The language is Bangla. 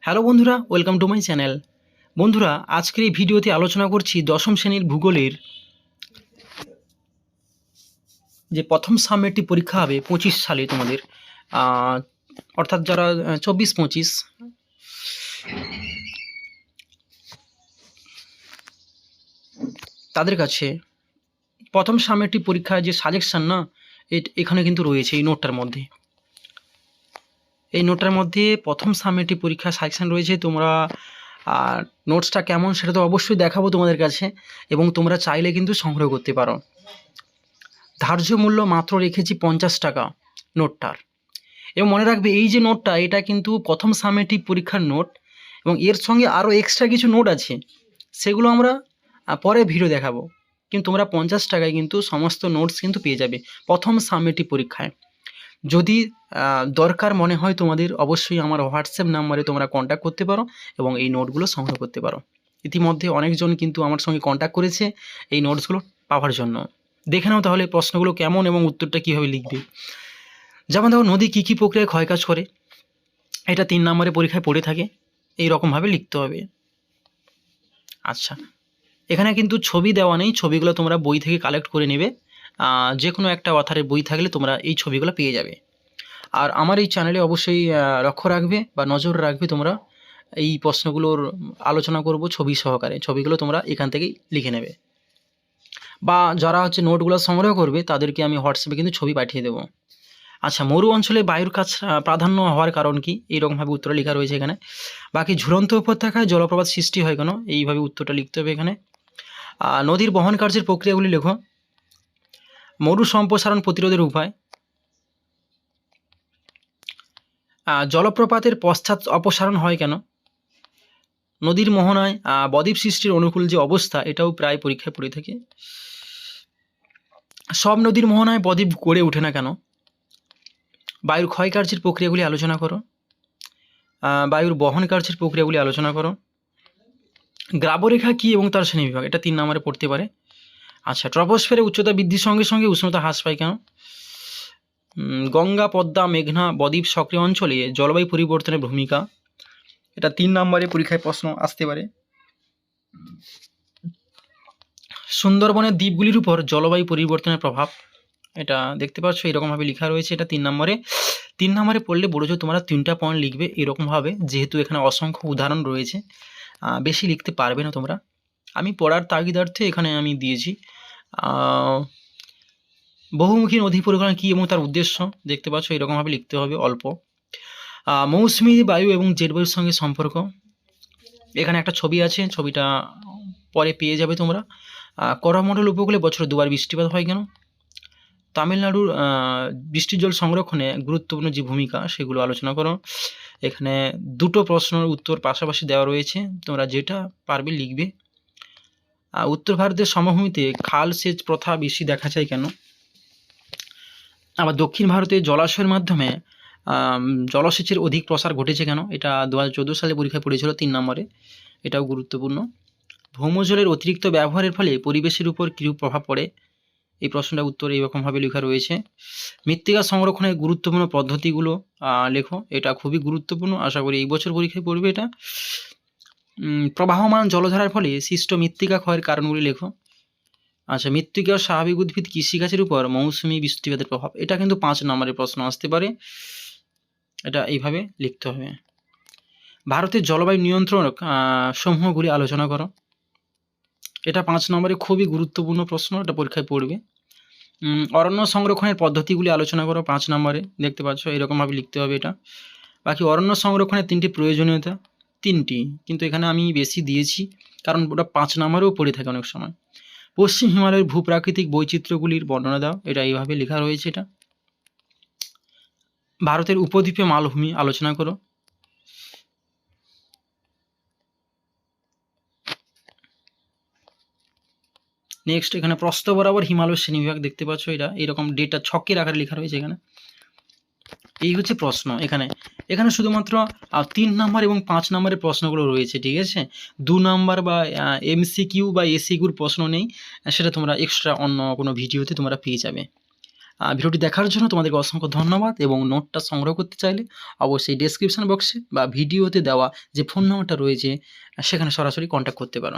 হ্যালো বন্ধুরা, ওয়েলকাম টু মাই চ্যানেল। বন্ধুরা, আজকের এই ভিডিওতে আলোচনা করছি দশম শ্রেণীর ভূগোলের যে প্রথম সাবমেট্রিক পরীক্ষা হবে 25 সালে তোমাদের, অর্থাৎ যারা 24-25 তাদের কাছে প্রথম সাবমেট্রিক পরীক্ষার যে সাজেকশান না, এখানে কিন্তু রয়েছে এই নোটটার মধ্যে। এই নোটটার মধ্যে প্রথম সাবমেট্রিক পরীক্ষার সাজেকশান রয়েছে। তোমরা নোটসটা কেমন সেটা তো অবশ্যই দেখাবো তোমাদের কাছে, এবং তোমরা চাইলে কিন্তু সংগ্রহ করতে পারো। ধার্য মূল্য মাত্র রেখেছি 50 টাকা নোটটার। এবং মনে রাখবে, এই যে নোটটা, এটা কিন্তু প্রথম সাবমেট্রিক পরীক্ষার নোট, এবং এর সঙ্গে আরও এক্সট্রা কিছু নোট আছে, সেগুলো আমরা পরে ভিডিও দেখাবো। কিন্তু তোমরা 50 টাকায় কিন্তু সমস্ত নোটস কিন্তু পেয়ে যাবে প্রথম সাবমেট্রিক পরীক্ষায়। যদি দরকার মনে হয় তোমাদের, অবশ্যই আমার হোয়াটসঅ্যাপ নাম্বারে তোমরা কন্ট্যাক্ট করতে পারো এবং এই নোটগুলো সংগ্রহ করতে পারো। ইতিমধ্যে অনেকজন কিন্তু আমার সঙ্গে কন্ট্যাক্ট করেছে এই নোটসগুলো পাওয়ার জন্য। দেখে নাও তাহলে প্রশ্নগুলো কেমন এবং উত্তরটা কীভাবে লিখবে। যেমন দেখো, নদী কী কী প্রক্রিয়ায় ক্ষয়কাজ করে, এটা 3 নম্বরে পরীক্ষায় পড়ে থাকে। এই রকমভাবে লিখতে হবে। আচ্ছা, এখানে কিন্তু ছবি দেওয়া নেই, ছবিগুলো তোমরা বই থেকে কালেক্ট করে নেবে। যে কোনো একটা অথারের বই থাকলে তোমরা এই ছবিগুলো পেয়ে যাবে। আর আমার এই চ্যানেলে অবশ্যই লক্ষ্য রাখবে বা নজর রাখবে, তোমরা এই প্রশ্নগুলোর আলোচনা করব ছবি সহকারে। ছবিগুলো তোমরা এখান থেকেই লিখে নেবে, বা যারা নোটগুলো সংগ্রহ করবে তাদেরকে আমি হোয়াটসঅ্যাপে কিন্তু ছবি পাঠিয়ে দেবো। আচ্ছা, মরু অঞ্চলে বায়ুর কাজ প্রাধান্য হওয়ার কারণ কি, এইরকমভাবে উত্তরটা লেখা রয়েছে এখানে। বাকি ঝুলন্ত উপত্যকায় জলপ্রপাত সৃষ্টি হয় কেন, এইভাবে উত্তরটা লিখতে হবে এখানে। নদীর বহন কার্যের প্রক্রিয়াগুলি লেখো। মরু সম্প্রসারণ প্রতিরোধের উপায়। জলপ্রপাতের পশ্চাৎ অপসারণ হয় কেন। নদীর মোহনায় বদ্বীপ সৃষ্টির অনুকূল যে অবস্থা, এটাও প্রায় পরীক্ষায় পড়ে থাকে। সব নদীর মোহনায় বদ্বীপ গড়ে ওঠে না কেন। বায়ুর ক্ষয় কার্যের প্রক্রিয়াগুলি আলোচনা করো। বায়ুর বহন কার্যের প্রক্রিয়াগুলি আলোচনা করো। গ্রাবরেখা কী এবং তার শ্রেণীবিভাগ, এটা 3 নম্বরে পড়তে পারে। আচ্ছা, ট্রপোস্ফিয়ারে উচ্চতা বৃদ্ধির সঙ্গে সঙ্গে উষ্ণতা হ্রাস পায় কেন। গঙ্গা, পদ্মা, মেঘনা বদ্বীপ সক্রিয় অঞ্চলে জলবায়ু পরিবর্তনের ভূমিকা, এটা 3 নম্বরে পরীক্ষায় প্রশ্ন আসতে পারে। সুন্দরবনের দ্বীপগুলির উপর জলবায়ু পরিবর্তনের প্রভাব, এটা দেখতে পাচ্ছ এরকমভাবে লেখা রয়েছে। এটা 3 নম্বরে। 3 নম্বরে পড়লে বলেছো তোমরা 3টা পয়েন্ট লিখবে এরকমভাবে, যেহেতু এখানে অসংখ্য উদাহরণ রয়েছে, বেশি লিখতে পারবে না তোমরা। আমি পড়ার তাগিদার্থে এখানে আমি দিয়েছি। বহুমুখী নদী পরিকল্পনা কী এবং তার উদ্দেশ্য, দেখতে পাচ্ছ এরকমভাবে লিখতে হবে অল্প। মৌসুমী বায়ু এবং জেট বায়ুর সঙ্গে সম্পর্ক, এখানে একটা ছবি আছে, ছবিটা পরে পেয়ে যাবে তোমরা। করমণ্ডল উপকূলে বছরে 2বার বৃষ্টিপাত হয় কেন। তামিলনাড়ুর বৃষ্টির জল সংরক্ষণে গুরুত্বপূর্ণ যে ভূমিকা, সেগুলো আলোচনা করো। এখানে 2টো প্রশ্নের উত্তর পাশাপাশি দেওয়া রয়েছে, তোমরা যেটা পারবে লিখবে। উত্তর ভারতের সমভূমিতে খাল সেচ প্রথা বেশি দেখা যায় কেন। আবার দক্ষিণ ভারতে জলাশয়ের মাধ্যমে জলসেচের অধিক প্রসার ঘটেছে কেন, এটা 2014 সালে পরীক্ষায় পড়েছিল 3 নম্বরে, এটাও গুরুত্বপূর্ণ। ভৌমজলের অতিরিক্ত ব্যবহারের ফলে পরিবেশের উপর কীরূপ প্রভাব পড়ে, এই প্রশ্নটার উত্তর এইরকমভাবে লেখা রয়েছে। মৃত্তিকা সংরক্ষণের গুরুত্বপূর্ণ পদ্ধতিগুলো লেখো, এটা খুবই গুরুত্বপূর্ণ, আশা করি এই বছর পরীক্ষায় পড়বে এটা। প্রবাহমান জলধারার ফলে সৃষ্ট মৃত্তিকা ক্ষয়ের কারণগুলি লেখো। আচ্ছা, মৃত্তিকা স্বাভাবিক উদ্ভিদ কৃষিকাজের উপর মৌসুমি বৃষ্টিপাতের প্রভাব, এটা কিন্তু 5 নম্বরের প্রশ্ন আসতে পারে, এটা এইভাবে লিখতে হবে। ভারতের জলবায়ু নিয়ন্ত্রণ সমূহগুলি আলোচনা করো, এটা 5 নম্বরে খুবই গুরুত্বপূর্ণ প্রশ্ন, এটা পরীক্ষায় পড়বে। অরণ্য সংরক্ষণের পদ্ধতিগুলি আলোচনা করো, 5 নম্বরে, দেখতে পাচ্ছ এরকমভাবে লিখতে হবে এটা। বাকি অরণ্য সংরক্ষণের 3টি প্রয়োজনীয়তা, 3টি, কিন্তু এখানে আমি বেশি দিয়েছি কারণ ওটা 5 নম্বরেও পড়ে থাকে অনেক সময়। পশ্চিম হিমালয়ের ভূপ্রাকৃতিক বৈচিত্র্যগুলির বর্ণনা দাও, এটা এইভাবে লেখা রয়েছে এটা। ভারতের উপদ্বীপীয় মালভূমি আলোচনা করো। নেক্সট, এখানে প্রস্থ বরাবর হিমালয়ের শ্রেণীবিভাগ, দেখতে পাচ্ছ এটা এরকম ডেটা ছকের আকারে লেখা রয়েছে এখানে। এই হচ্ছে প্রশ্ন। এখানে শুধুমাত্র 3 নম্বর এবং 5 নম্বরের প্রশ্নগুলো রয়েছে, ঠিক আছে। 2 নম্বর বা MCQ বা ACQর প্রশ্ন নেই, সেটা তোমরা এক্সট্রা অন্য কোনো ভিডিওতে তোমরা পেয়ে যাবে। ভিডিওটি দেখার জন্য তোমাদেরকে অসংখ্য ধন্যবাদ, এবং নোটটা সংগ্রহ করতে চাইলে অবশ্যই ডেসক্রিপশন বক্সে বা ভিডিওতে দেওয়া যে ফোন নাম্বারটা রয়েছে সেখানে সরাসরি কন্ট্যাক্ট করতে পারো।